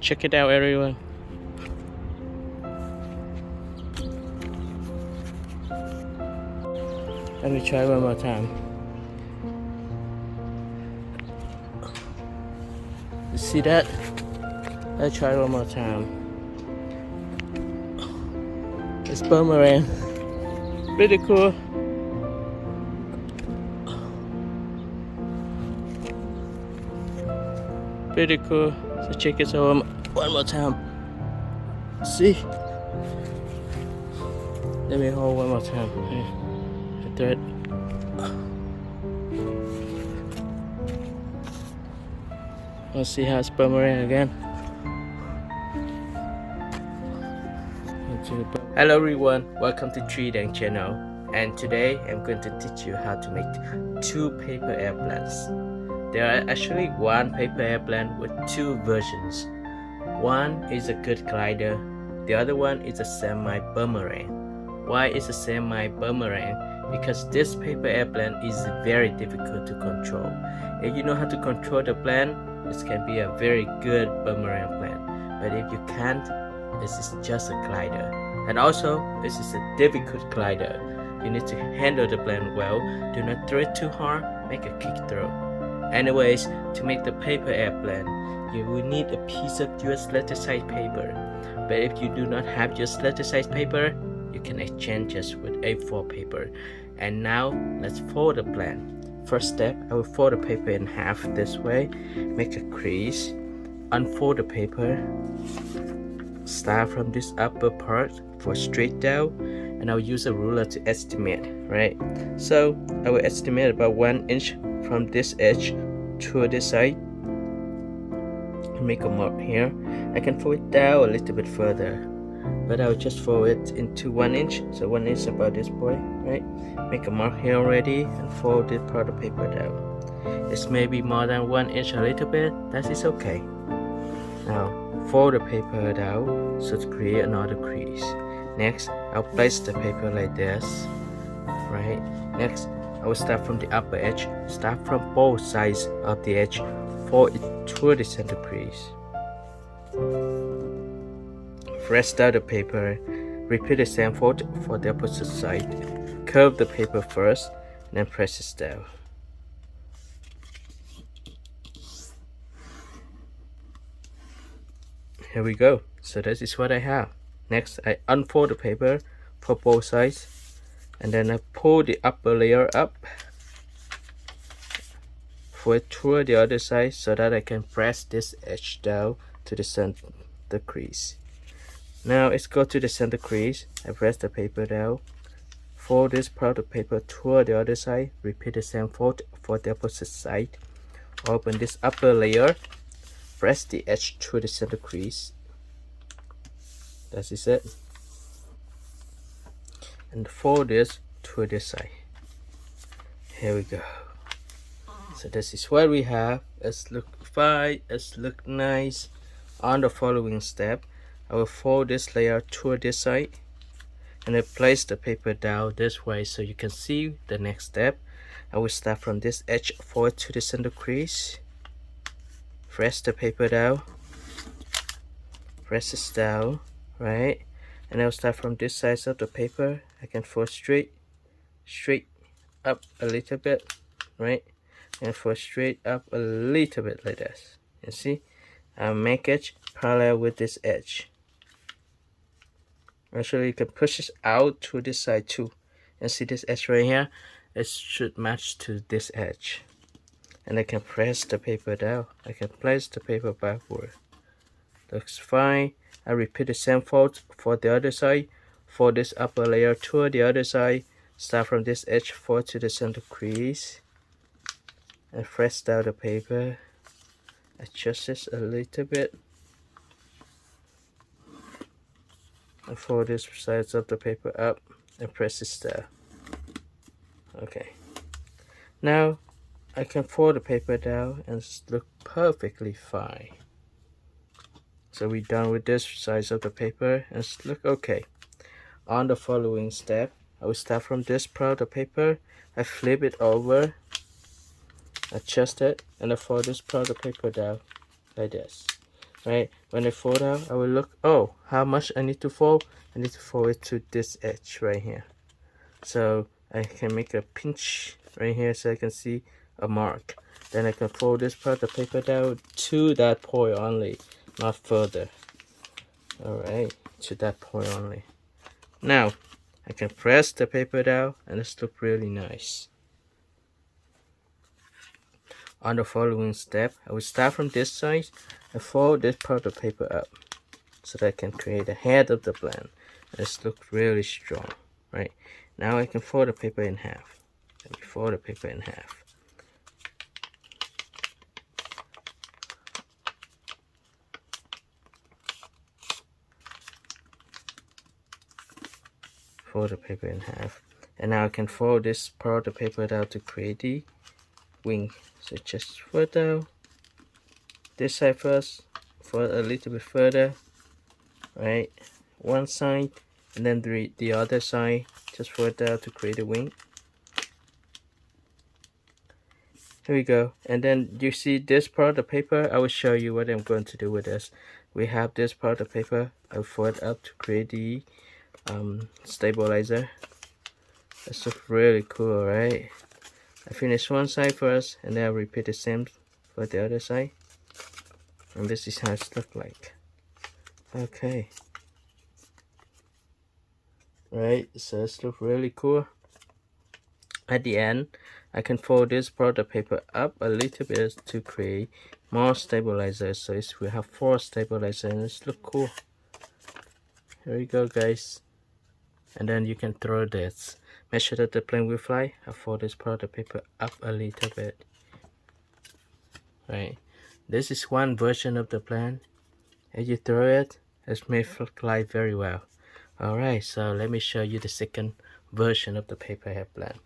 Check it out, everyone. Let me try one more time. You see that? Let's try one more time. It's boomerang. Pretty cool. Pretty cool. So check it out one more time. See? Let me hold one more time. Here. The thread. Let's see how it's boomerang again. Hello everyone, welcome to TriKdanG channel, and today I'm going to teach you how to make two paper airplanes. There are actually one paper airplane with two versions. One is a good glider, the other one is a semi-boomerang. Why is a semi-boomerang? Because this paper airplane is very difficult to control. If you know how to control the plane, this can be a very good boomerang plane. But if you can't, this is just a glider. And also, this is a difficult glider. You need to handle the plane well. Do not throw it too hard, make a kick throw. Anyways, to make the paper airplane, you will need a piece of US letter size paper. But if you do not have US letter size paper, you can exchange this with A4 paper. And now, let's fold the plane. First step, I will fold the paper in half this way. Make a crease. Unfold the paper. Start from this upper part for straight down, and I'll use a ruler to estimate, right? So I will estimate about 1 inch from this edge to this side. Make a mark here. I can fold it down a little bit further, but I'll just fold it into 1 inch. So 1 inch about this point, right? Make a mark here already and fold this part of paper down. It's maybe more than 1 inch a little bit, that is okay. Now fold the paper down so to create another crease. Next, I'll place the paper like this, right? Next, I will start from the upper edge. Start from both sides of the edge. Fold it toward the center crease. Press down the paper. Repeat the same fold for the opposite side. Curve the paper first, then press it down. Here we go. So this is what I have. Next, I unfold the paper for both sides, and then I pull the upper layer up, fold it toward the other side so that I can press this edge down to the center crease. Now let's go to the center crease. I press the paper down, fold this part of paper toward the other side. Repeat the same fold for the opposite side. Open this upper layer. Press the edge to the center crease. That is it. And fold this to this side. Here we go. So this is what we have. Let's look fine. Let's look nice. On the following step, I will fold this layer to this side, and I place the paper down this way so you can see the next step. I will start from this edge forward to the center crease. Press the paper down, press this down, right? And I'll start from this side of the paper. I can fold straight up a little bit, right? And fold straight up a little bit like this. You see? I'll make it parallel with this edge. Actually, you can push it out to this side too. And see this edge right here? It should match to this edge. And I can press the paper down. I can place the paper backward. Looks fine. I repeat the same fold for the other side. Fold this upper layer to the other side. Start from this edge forward to the center crease. And press down the paper. Adjust this a little bit. And fold this sides of the paper up and press this down. Okay. Now I can fold the paper down and look perfectly fine. So we're done with this size of the paper and look okay. On the following step, I will start from this part of the paper. I flip it over, adjust it, and I fold this part of the paper down like this. right? When I fold out, I will look, oh, how much I need to fold? I need to fold it to this edge right here. So I can make a pinch right here so I can see a mark. Then I can fold this part of the paper down to that point only, not further. Alright, to that point only. Now I can press the paper down and it's look really nice. On the following step, I will start from this side and fold this part of the paper up so that I can create the head of the plant. And it's look really strong, right? Now I can fold the paper in half. Let me fold the paper in half. Fold the paper in half. And now I can fold this part of the paper down to create the wing. So just fold down this side first, fold a little bit further, right? One side, and then the other side, just fold down to create a wing. Here we go. And then you see this part of the paper, I will show you what I'm going to do with this. We have this part of the paper, I will fold up to create the stabilizer. This looks really cool, right? I finish one side first and then I'll repeat the same for the other side. And this is how it looks like. Okay. Right, so it looks really cool. At the end, I can fold this part of the paper up a little bit to create more stabilizers. So we have 4 stabilizers and it looks cool. Here we go, guys. And then you can throw this. Make sure that the plane will fly. I fold this part of the paper up a little bit. Right. This is one version of the plane. As you throw it, it may fly very well. Alright, so let me show you the second version of the paper airplane.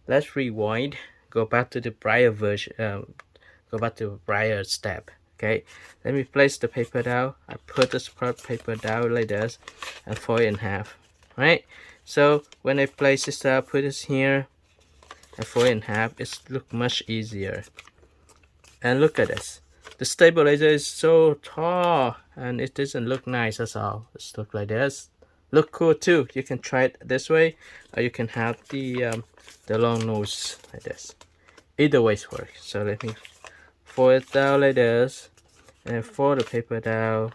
Let's rewind. Go back to the prior version. Go back to the prior step. Okay. Let me place the paper down. I put this part paper down like this and fold it in half. Right. So when I place this down, put this here and fold it in half. It looks much easier. And look at this. The stabilizer is so tall and it doesn't look nice at all. It looks like this. Look cool too. You can try it this way, or you can have the long nose like this. Either ways works. So let me fold it down like this, and fold the paper down.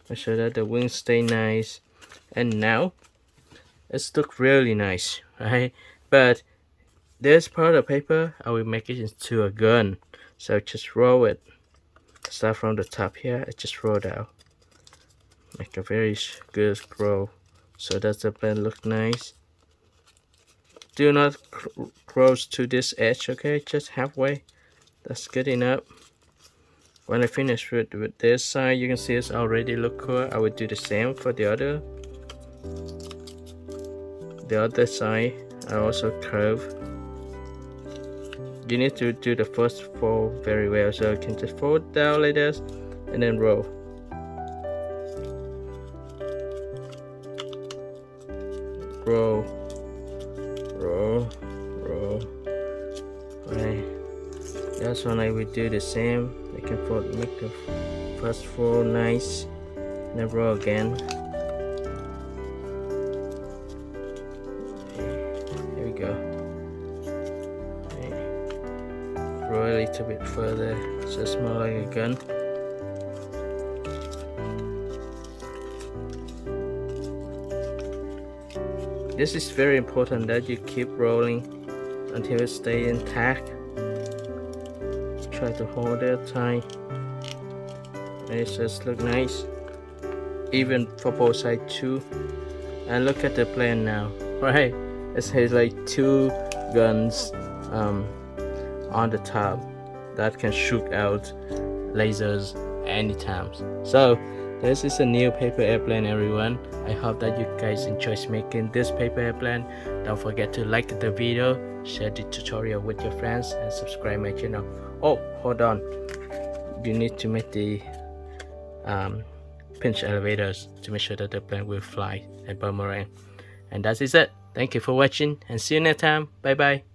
Make sure that the wings stay nice. And now it's look really nice, right? But this part of the paper, I will make it into a gun. So just roll it. Start from the top here. I just roll down. Make a very good roll. So that the blend look nice. Do not close to this edge, okay? Just halfway. That's good enough. When I finish with this side, you can see it's already look cool. I will do the same for the other side. I also curve. You need to do the first fold very well. So you can just fold down like this and then roll. Roll, roll, roll. Right. That's when I will do the same. I can make the first fold nice, and then roll again. Here we go. Right. Roll a little bit further, so it's more like a gun. This is very important that you keep rolling until it stays intact. Try to hold it tight. It just look nice. Even for both sides too. And look at the plane now, right? It has like 2 guns on the top that can shoot out lasers anytime. So this is a new paper airplane, everyone. I hope that you guys enjoy making this paper airplane. Don't forget to like the video, share the tutorial with your friends, and subscribe my channel. Oh, hold on. You need to make the pinch elevators to make sure that the plane will fly and boomerang. And that is it. Thank you for watching and see you next time. Bye bye.